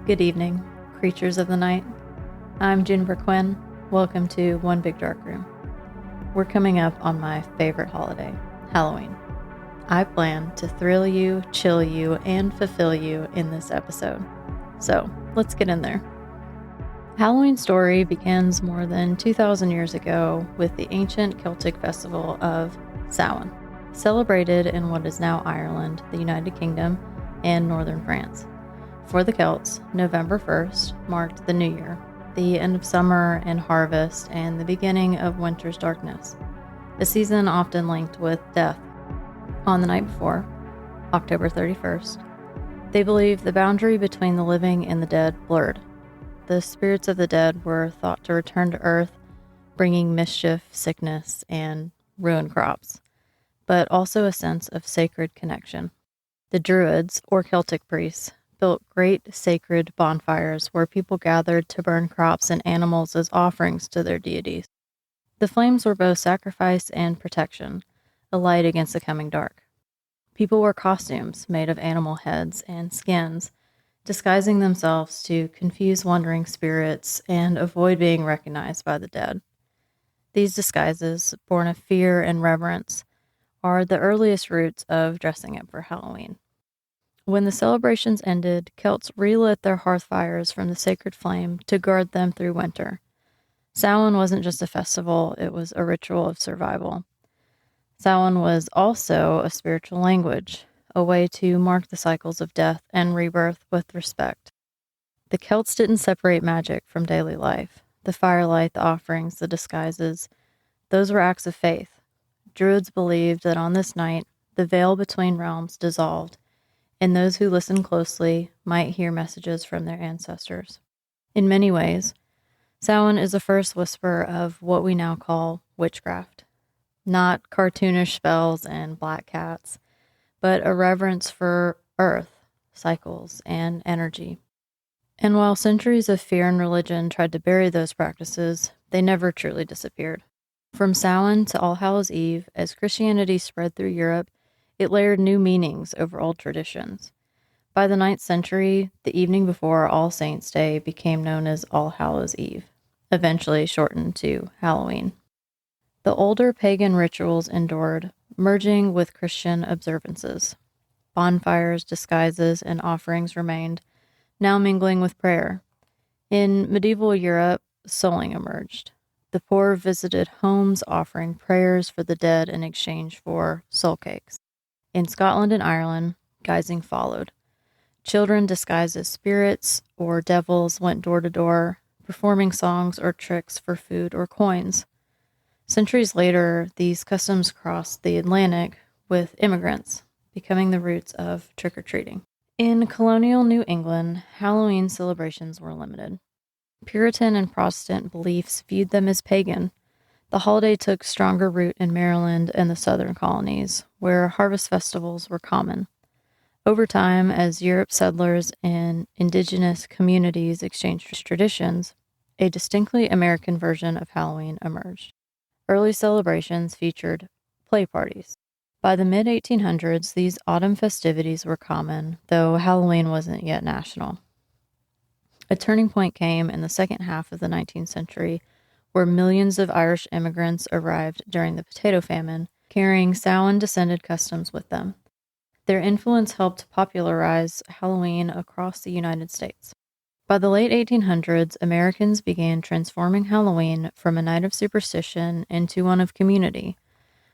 Good evening, creatures of the night. I'm Juniper-Quinn. Welcome to One Big Dark Room. We're coming up on my favorite holiday, Halloween. I plan to thrill you, chill you, and fulfill you in this episode. So, let's get in there. Halloween's story begins more than 2,000 years ago with the ancient Celtic festival of Samhain, celebrated in what is now Ireland, the United Kingdom, and northern France. For the Celts, November 1st marked the new year, the end of summer and harvest, and the beginning of winter's darkness, a season often linked with death. On the night before, October 31st, they believed the boundary between the living and the dead blurred. The spirits of the dead were thought to return to earth, bringing mischief, sickness, and ruined crops, but also a sense of sacred connection. The Druids, or Celtic priests, built great sacred bonfires where people gathered to burn crops and animals as offerings to their deities. The flames were both sacrifice and protection, a light against the coming dark. People wore costumes made of animal heads and skins, disguising themselves to confuse wandering spirits and avoid being recognized by the dead. These disguises, born of fear and reverence, are the earliest roots of dressing up for Halloween. When the celebrations ended, Celts relit their hearth fires from the sacred flame to guard them through winter. Samhain wasn't just a festival, it was a ritual of survival. Samhain was also a spiritual language, a way to mark the cycles of death and rebirth with respect. The Celts didn't separate magic from daily life. The firelight, the offerings, the disguises, those were acts of faith. Druids believed that on this night, the veil between realms dissolved, and those who listened closely might hear messages from their ancestors. In many ways, Samhain is the first whisper of what we now call witchcraft. Not cartoonish spells and black cats, but a reverence for earth, cycles, and energy. And while centuries of fear and religion tried to bury those practices, they never truly disappeared. From Samhain to All Hallows' Eve, as Christianity spread through Europe, it layered new meanings over old traditions. By the 9th century, the evening before All Saints' Day became known as All Hallows' Eve, eventually shortened to Halloween. The older pagan rituals endured, merging with Christian observances. Bonfires, disguises, and offerings remained, now mingling with prayer. In medieval Europe, souling emerged. The poor visited homes offering prayers for the dead in exchange for soul cakes. In Scotland and Ireland, guising followed. Children disguised as spirits or devils went door to door, performing songs or tricks for food or coins. Centuries later, these customs crossed the Atlantic with immigrants, becoming the roots of trick-or-treating. In colonial New England, Halloween celebrations were limited. Puritan and Protestant beliefs viewed them as pagan. The holiday took stronger root in Maryland and the southern colonies, where harvest festivals were common. Over time, as Europe settlers and indigenous communities exchanged traditions, a distinctly American version of Halloween emerged. Early celebrations featured play parties. By the mid-1800s, these autumn festivities were common, though Halloween wasn't yet national. A turning point came in the second half of the 19th century, where millions of Irish immigrants arrived during the potato famine, carrying Samhain-descended customs with them. Their influence helped popularize Halloween across the United States. By the late 1800s, Americans began transforming Halloween from a night of superstition into one of community.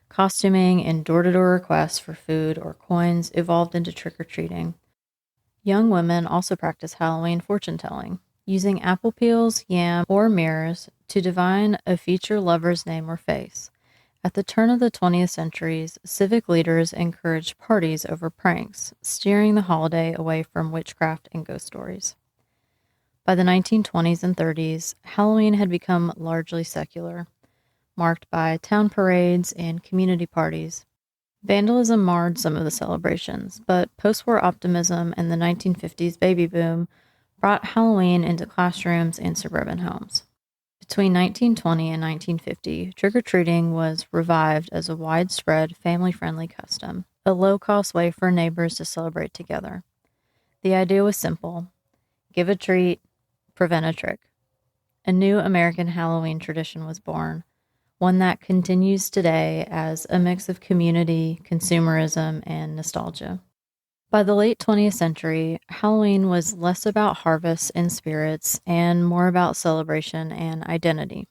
Costuming and door-to-door requests for food or coins evolved into trick-or-treating. Young women also practiced Halloween fortune-telling, using apple peels, yam, or mirrors to divine a future lover's name or face. At the turn of the 20th century, civic leaders encouraged parties over pranks, steering the holiday away from witchcraft and ghost stories. By the 1920s and 30s, Halloween had become largely secular, marked by town parades and community parties. Vandalism marred some of the celebrations, but post-war optimism and the 1950s baby boom brought Halloween into classrooms and suburban homes. Between 1920 and 1950, trick-or-treating was revived as a widespread, family-friendly custom, a low-cost way for neighbors to celebrate together. The idea was simple. Give a treat, prevent a trick. A new American Halloween tradition was born, one that continues today as a mix of community, consumerism, and nostalgia. By the late 20th century, Halloween was less about harvests and spirits and more about celebration and identity.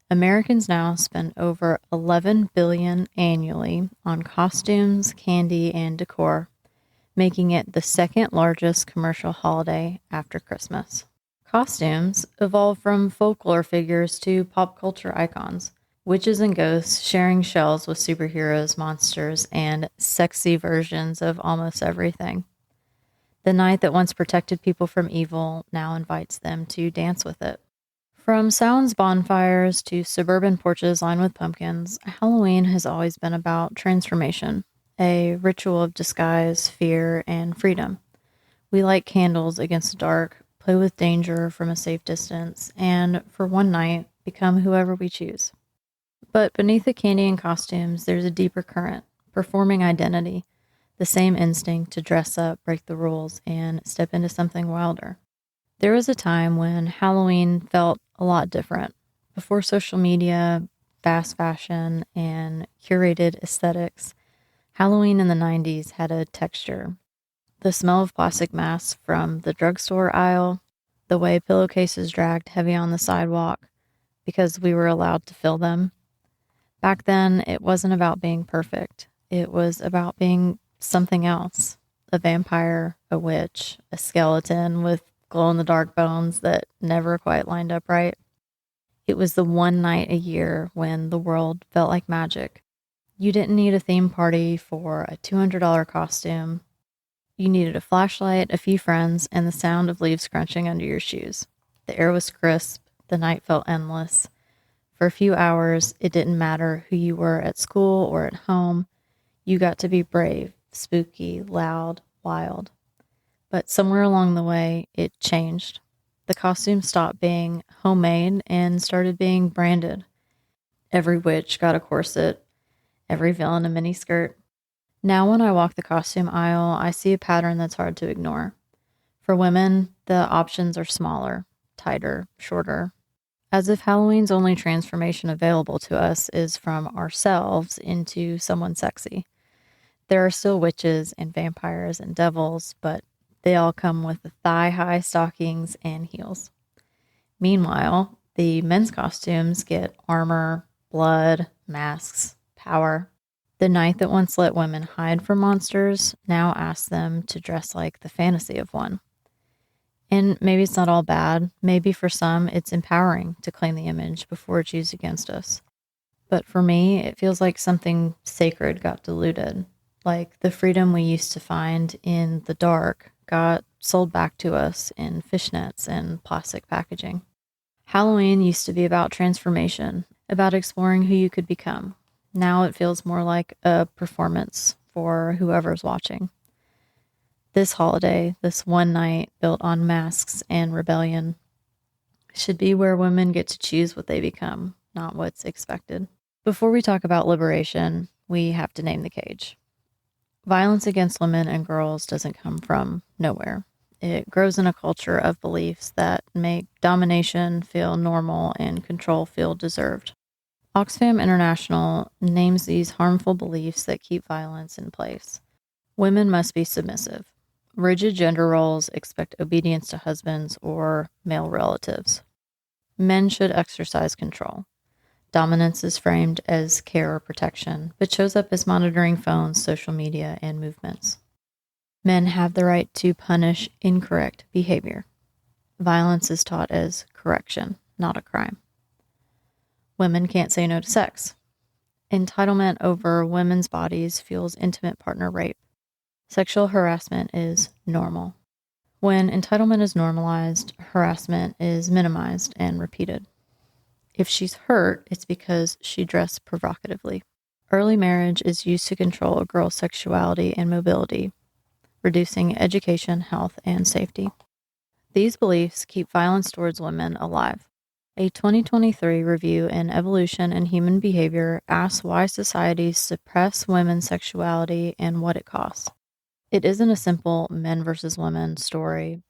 Americans now spend over $11 billion annually on costumes, candy, and decor, making it the second largest commercial holiday after Christmas. Costumes evolved from folklore figures to pop culture icons, witches and ghosts sharing shells with superheroes, monsters, and sexy versions of almost everything. The night that once protected people from evil now invites them to dance with it. From Samhain's bonfires to suburban porches lined with pumpkins, Halloween has always been about transformation, a ritual of disguise, fear, and freedom. We light candles against the dark, play with danger from a safe distance, and for one night, become whoever we choose. But beneath the candy and costumes, there's a deeper current, performing identity, the same instinct to dress up, break the rules, and step into something wilder. There was a time when Halloween felt a lot different. Before social media, fast fashion, and curated aesthetics, Halloween in the 90s had a texture. The smell of plastic masks from the drugstore aisle, the way pillowcases dragged heavy on the sidewalk because we were allowed to fill them. Back then, it wasn't about being perfect. It was about being something else. A vampire, a witch, a skeleton with glow-in-the-dark bones that never quite lined up right. It was the one night a year when the world felt like magic. You didn't need a theme party for a $200 costume. You needed a flashlight, a few friends, and the sound of leaves crunching under your shoes. The air was crisp. The night felt endless. For a few hours, it didn't matter who you were at school or at home. You got to be brave, spooky, loud, wild. But somewhere along the way, it changed. The costume stopped being homemade and started being branded. Every witch got a corset, every villain a miniskirt. Now when I walk the costume aisle, I see a pattern that's hard to ignore. For women, the options are smaller, tighter, shorter. As if Halloween's only transformation available to us is from ourselves into someone sexy. There are still witches and vampires and devils, but they all come with thigh-high stockings and heels. Meanwhile, the men's costumes get armor, blood, masks, power. The night that once let women hide from monsters now asks them to dress like the fantasy of one. And maybe it's not all bad. Maybe for some, it's empowering to claim the image before it's used against us. But for me, it feels like something sacred got diluted. Like the freedom we used to find in the dark got sold back to us in fishnets and plastic packaging. Halloween used to be about transformation, about exploring who you could become. Now it feels more like a performance for whoever's watching. This holiday, this one night built on masks and rebellion, should be where women get to choose what they become, not what's expected. Before we talk about liberation, we have to name the cage. Violence against women and girls doesn't come from nowhere. It grows in a culture of beliefs that make domination feel normal and control feel deserved. Oxfam International names these harmful beliefs that keep violence in place. Women must be submissive. Rigid gender roles expect obedience to husbands or male relatives. Men should exercise control. Dominance is framed as care or protection, but shows up as monitoring phones, social media, and movements. Men have the right to punish incorrect behavior. Violence is taught as correction, not a crime. Women can't say no to sex. Entitlement over women's bodies fuels intimate partner rape. Sexual harassment is normal. When entitlement is normalized, harassment is minimized and repeated. If she's hurt, it's because she dressed provocatively. Early marriage is used to control a girl's sexuality and mobility, reducing education, health, and safety. These beliefs keep violence towards women alive. A 2023 review in Evolution and Human Behavior asks why societies suppress women's sexuality and what it costs. It isn't a simple men versus women story.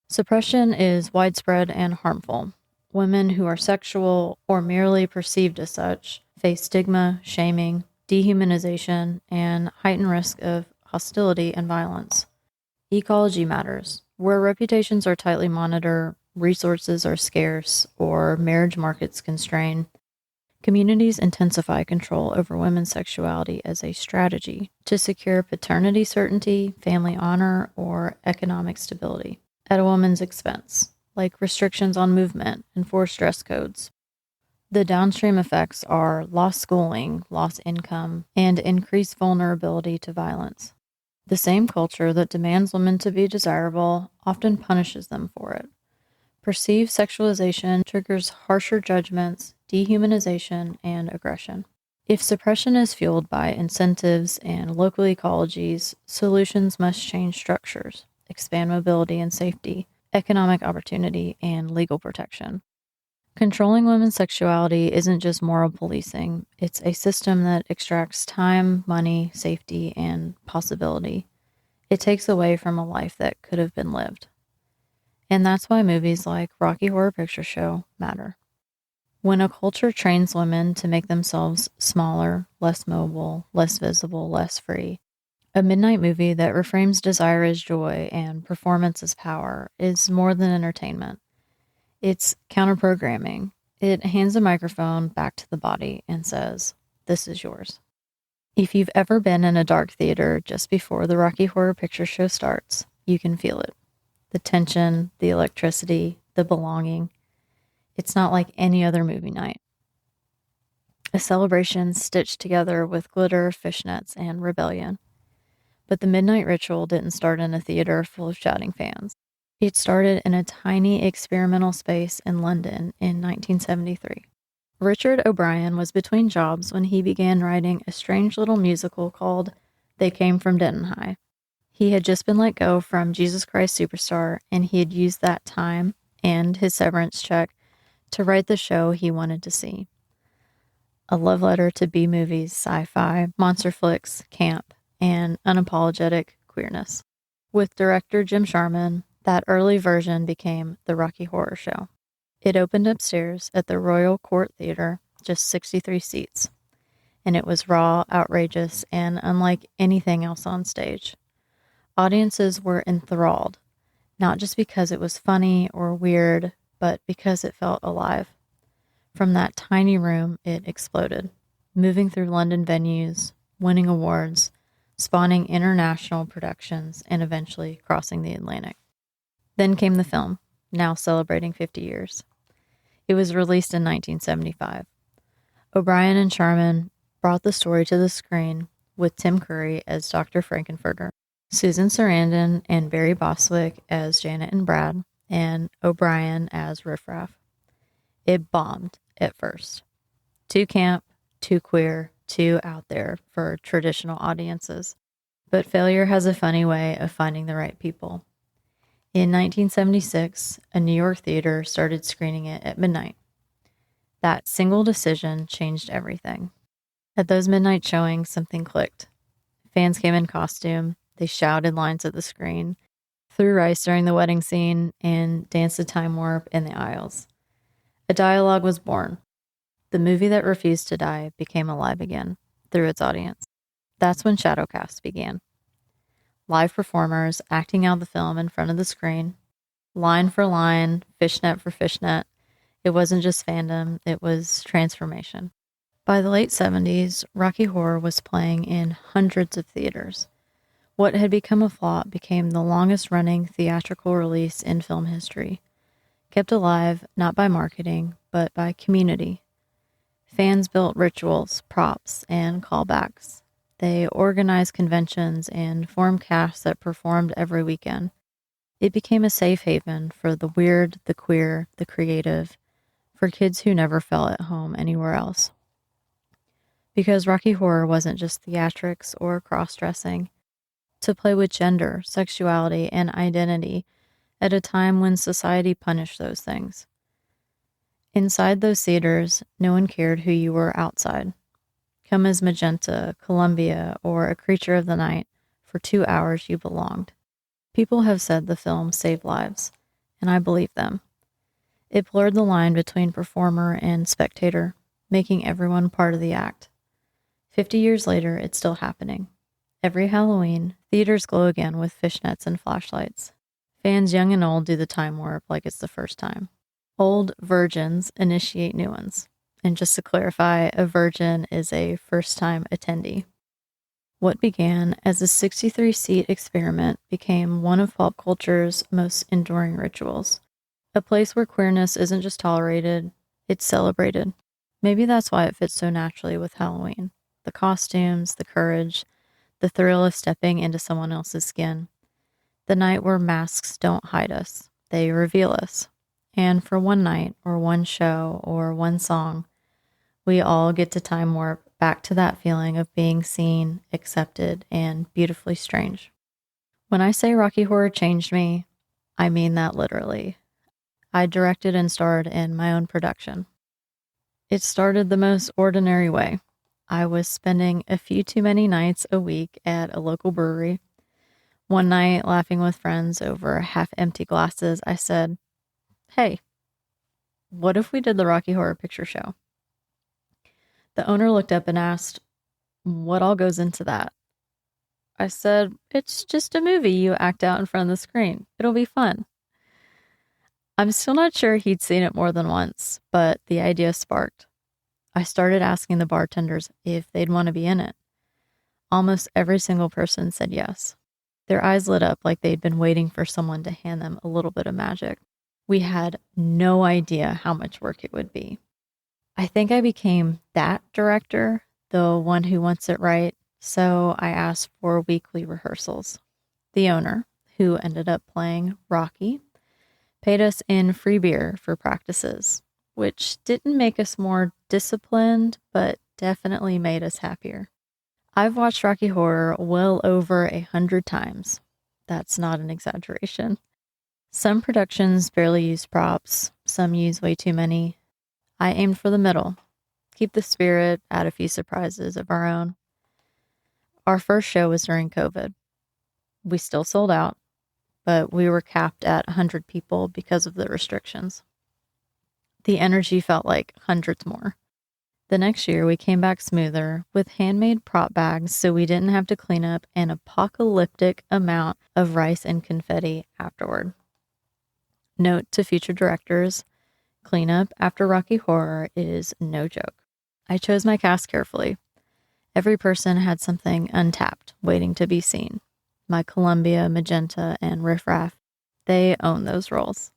Suppression is widespread and harmful. Women who are sexual or merely perceived as such face stigma, shaming, dehumanization, and heightened risk of hostility and violence. Ecology matters. Where reputations are tightly monitored, resources are scarce, or marriage markets constrained, communities intensify control over women's sexuality as a strategy to secure paternity certainty, family honor, or economic stability at a woman's expense, like restrictions on movement and forced dress codes. The downstream effects are lost schooling, lost income, and increased vulnerability to violence. The same culture that demands women to be desirable often punishes them for it. Perceived sexualization triggers harsher judgments, dehumanization, and aggression. If suppression is fueled by incentives and local ecologies, solutions must change structures, expand mobility and safety, economic opportunity, and legal protection. Controlling women's sexuality isn't just moral policing, it's a system that extracts time, money, safety, and possibility. It takes away from a life that could have been lived. And that's why movies like Rocky Horror Picture Show matter. When a culture trains women to make themselves smaller, less mobile, less visible, less free, a midnight movie that reframes desire as joy and performance as power is more than entertainment. It's counter-programming. It hands a microphone back to the body and says, "This is yours." If you've ever been in a dark theater just before the Rocky Horror Picture Show starts, you can feel it. The tension, the electricity, the belonging. It's not like any other movie night. A celebration stitched together with glitter, fishnets, and rebellion. But the midnight ritual didn't start in a theater full of shouting fans. It started in a tiny experimental space in London in 1973. Richard O'Brien was between jobs when he began writing a strange little musical called They Came from Denton High. He had just been let go from Jesus Christ Superstar, and he had used that time and his severance check to write the show he wanted to see. A love letter to B-movies, sci-fi, monster flicks, camp, and unapologetic queerness. With director Jim Sharman, that early version became the Rocky Horror Show. It opened upstairs at the Royal Court Theatre, just 63 seats, and it was raw, outrageous, and unlike anything else on stage. Audiences were enthralled, not just because it was funny or weird, but because it felt alive. From that tiny room, it exploded, moving through London venues, winning awards, spawning international productions, and eventually crossing the Atlantic. Then came the film, now celebrating 50 years. It was released in 1975. O'Brien and Sharman brought the story to the screen with Tim Curry as Dr. Frankenfurter, Susan Sarandon and Barry Bostwick as Janet and Brad, and O'Brien as Riff Raff. It bombed at first. Too camp, too queer, too out there for traditional audiences. But failure has a funny way of finding the right people. In 1976, a New York theater started screening it at midnight. That single decision changed everything. At those midnight showings, something clicked. Fans came in costume, they shouted lines at the screen, threw rice during the wedding scene, and danced a time warp in the aisles. A dialogue was born. The movie that refused to die became alive again through its audience. That's when Shadowcast began. Live performers acting out the film in front of the screen, line for line, fishnet for fishnet. It wasn't just fandom, it was transformation. By the late 70s, Rocky Horror was playing in hundreds of theaters. What had become a flop became the longest-running theatrical release in film history, kept alive not by marketing, but by community. Fans built rituals, props, and callbacks. They organized conventions and formed casts that performed every weekend. It became a safe haven for the weird, the queer, the creative, for kids who never felt at home anywhere else. Because Rocky Horror wasn't just theatrics or cross-dressing. To play with gender, sexuality, and identity at a time when society punished those things. Inside those theaters, no one cared who you were outside. Come as Magenta, Columbia, or a creature of the night, for 2 hours you belonged. People have said the film saved lives. and I believed them. It blurred the line between performer and spectator, making everyone part of the act. 50 years later, it's still happening. Every Halloween, theaters glow again with fishnets and flashlights. Fans young and old do the time warp like it's the first time. Old virgins initiate new ones. And just to clarify, a virgin is a first-time attendee. What began as a 63-seat experiment became one of pop culture's most enduring rituals. A place where queerness isn't just tolerated, it's celebrated. Maybe that's why it fits so naturally with Halloween. The costumes, the courage, the thrill of stepping into someone else's skin. The night where masks don't hide us, they reveal us. And for one night, or one show, or one song, we all get to time warp back to that feeling of being seen, accepted, and beautifully strange. When I say Rocky Horror changed me, I mean that literally. I directed and starred in my own production. It started the most ordinary way. I was spending a few too many nights a week at a local brewery. One night, laughing with friends over half-empty glasses, I said, "Hey, what if we did the Rocky Horror Picture Show?" The owner looked up and asked, "What all goes into that?" I said, "It's just a movie you act out in front of the screen. It'll be fun." I'm still not sure he'd seen it more than once, but the idea sparked. I started asking the bartenders if they'd want to be in it. Almost every single person said yes. Their eyes lit up like they'd been waiting for someone to hand them a little bit of magic. We had no idea how much work it would be. I think I became that director, the one who wants it right, so I asked for weekly rehearsals. The owner, who ended up playing Rocky, paid us in free beer for practices, which didn't make us more disciplined, but definitely made us happier. I've watched Rocky Horror well over 100 times. That's not an exaggeration. Some productions barely use props, some use way too many. I aimed for the middle. Keep the spirit, add a few surprises of our own. Our first show was during COVID. We still sold out, but we were capped at 100 people because of the restrictions. The energy felt like hundreds more. The next year, we came back smoother with handmade prop bags so we didn't have to clean up an apocalyptic amount of rice and confetti afterward. Note to future directors, cleanup after Rocky Horror is no joke. I chose my cast carefully. Every person had something untapped, waiting to be seen. My Columbia, Magenta, and Riff Raff, they own those roles.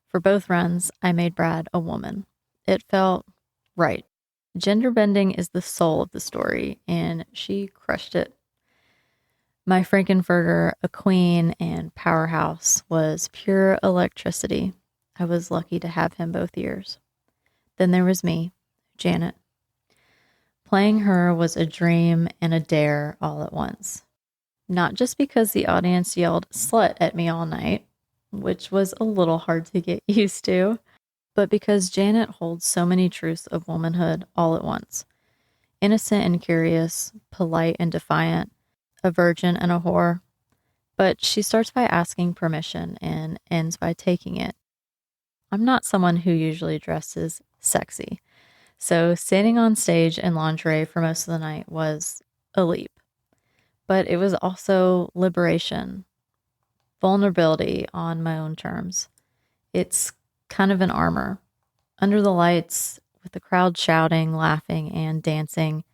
For both runs, I made Brad a woman. It felt right. Gender bending is the soul of the story, and she crushed it. My Frankenfurter, a queen and powerhouse, was pure electricity. I was lucky to have him both years. Then there was me, Janet. Playing her was a dream and a dare all at once. Not just because the audience yelled "slut" at me all night, which was a little hard to get used to, but because Janet holds so many truths of womanhood all at once. Innocent and curious, polite and defiant, a virgin and a whore. But she starts by asking permission and ends by taking it. I'm not someone who usually dresses sexy, so standing on stage in lingerie for most of the night was a leap. But it was also liberation, vulnerability on my own terms. It's kind of an armor. Under the lights, with the crowd shouting, laughing, and dancing,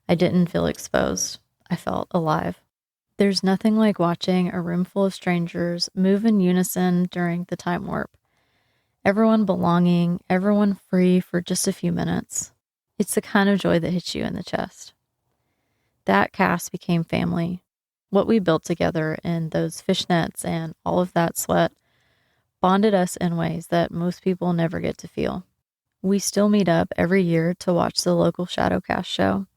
I didn't feel exposed. I felt alive. There's nothing like watching a room full of strangers move in unison during the time warp. Everyone belonging, everyone free for just a few minutes. It's the kind of joy that hits you in the chest. That cast became family. What we built together in those fishnets and all of that sweat bonded us in ways that most people never get to feel. We still meet up every year to watch the local Shadowcast show.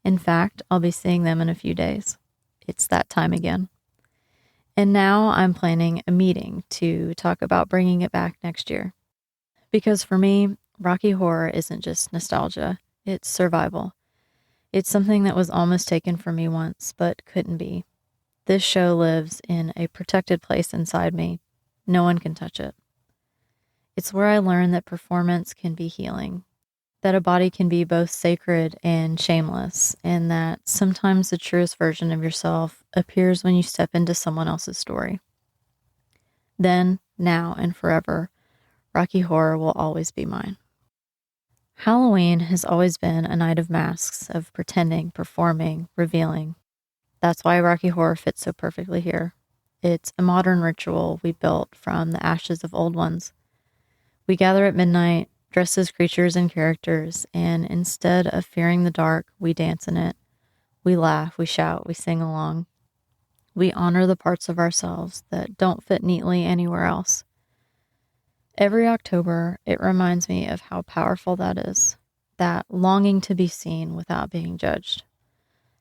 In fact, I'll be seeing them in a few days. It's that time again. And now I'm planning a meeting to talk about bringing it back next year. Because for me, Rocky Horror isn't just nostalgia, it's survival. It's something that was almost taken from me once, but couldn't be. This show lives in a protected place inside me. No one can touch it. It's where I learned that performance can be healing, that a body can be both sacred and shameless, and that sometimes the truest version of yourself appears when you step into someone else's story. Then, now, and forever, Rocky Horror will always be mine. Halloween has always been a night of masks, of pretending, performing, revealing. That's why Rocky Horror fits so perfectly here. It's a modern ritual we built from the ashes of old ones. We gather at midnight, dressed as creatures and characters, and instead of fearing the dark, we dance in it. We laugh, we shout, we sing along. We honor the parts of ourselves that don't fit neatly anywhere else. Every October, it reminds me of how powerful that is, that longing to be seen without being judged.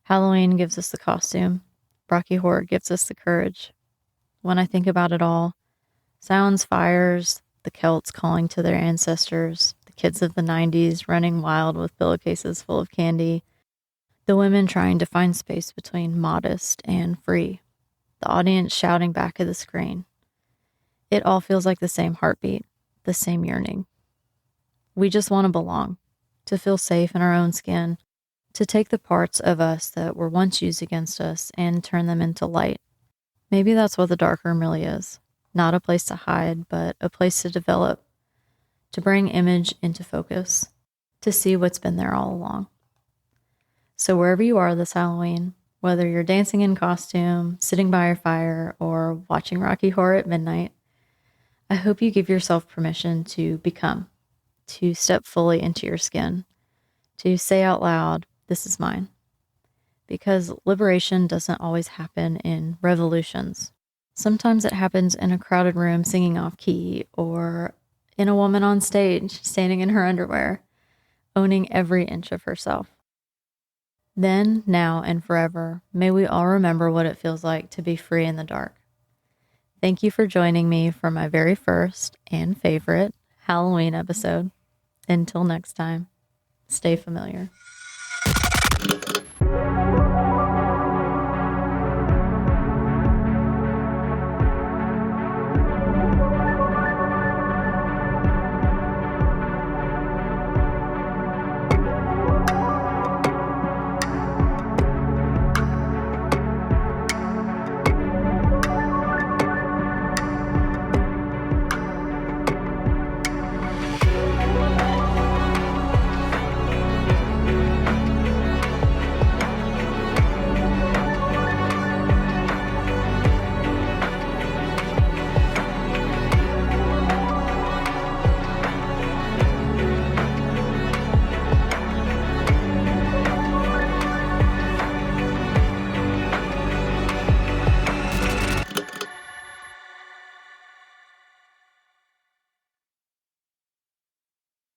Halloween gives us the costume. Rocky Horror gives us the courage. When I think about it all, Samhain's fires, the Celts calling to their ancestors, the kids of the 90s running wild with pillowcases full of candy, the women trying to find space between modest and free, the audience shouting back at the screen. It all feels like the same heartbeat, the same yearning. We just want to belong, to feel safe in our own skin, to take the parts of us that were once used against us and turn them into light. Maybe that's what the dark room really is. Not a place to hide, but a place to develop, to bring image into focus, to see what's been there all along. So wherever you are this Halloween, whether you're dancing in costume, sitting by your fire, or watching Rocky Horror at midnight, I hope you give yourself permission to become, to step fully into your skin, to say out loud, "This is mine." Because liberation doesn't always happen in revolutions. Sometimes it happens in a crowded room singing off key, or in a woman on stage standing in her underwear, owning every inch of herself. Then, now, and forever, may we all remember what it feels like to be free in the dark. Thank you for joining me for my very first and favorite Halloween episode. Until next time, stay familiar.